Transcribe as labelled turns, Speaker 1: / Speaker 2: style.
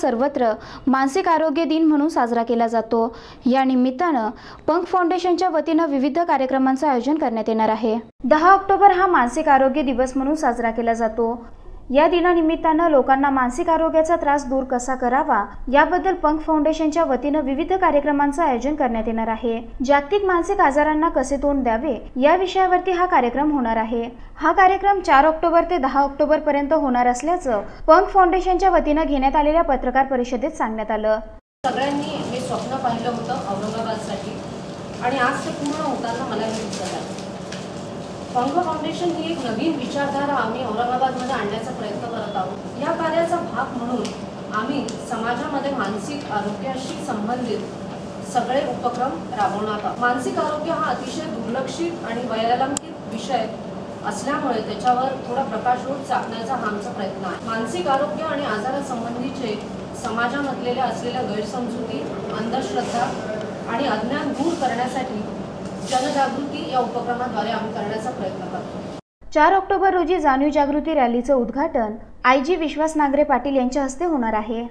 Speaker 1: सर्वत्र मानसिक आरोग्य दिन म्हणून साजरा केला जातो। या निमित्तानं पंख फाउंडेशनच्या वतीनं विविध कार्यक्रमांचं आयोजन करण्यात येणार आहे। 10 ऑक्टोबर हा मानसिक आरोग्य दिवस म्हणून साजरा केला जातो। या दिनानिमित्तानं लोकांना मानसिक आरोग्याचा त्रास दूर कसा करावा याबद्दल पंख फाउंडेशनच्या वतीनं विविध कार्यक्रमांचं आयोजन करण्यात येणार आहे। जागतिक मानसिक आजारांना कसे तोंड द्यावे या विषयावरती हा कार्यक्रम होणार आहे। हा कार्यक्रम 4 ऑक्टोबर ते 10 ऑक्टोबर पर्यंत होणार असल्याचं पंख फाउंडेशनच्या वतीनं घेण्यात आलेल्या पत्रकार परिषदेत सांगण्यात आलं।
Speaker 2: सगळ्यांनी हे स्वप्न पाहिलं होतं औरंगाबादसाठी आणि आज ते पूर्ण होताना मला हे दिसत आहे। पंख फाउंडेशन ही एक नवीन विचारधारा आम्ही औरंगाबादमध्ये आणण्याचा प्रयत्न करत आहोत। या कार्याचा भाग म्हणून आम्ही समाजामध्ये मानसिक आरोग्याशी संबंधित सगळे उपक्रम राबवणार आहोत। मानसिक आरोग्य हा अतिशय दुर्लक्षित आणि वैयक्तिक विषय असल्यामुळे त्याच्यावर थोडा प्रकाशझोत टाकण्याचा हा आमचा प्रयत्न आहे। मानसिक आरोग्य आणि आजारासंबंधीचे समाजामधले असलेल्या गैरसमजुती, अंधश्रद्धा आणि अज्ञान दूर करण्यासाठी जनजागृती या उपक्रमाद्वारे आम्ही करण्याचा प्रयत्न करतो।
Speaker 1: 4 ऑक्टोबर रोजी जाणीव जागृती रॅलीचं उद्घाटन आयजी विश्वास नांगरे पाटील यांच्या हस्ते होणार आहे।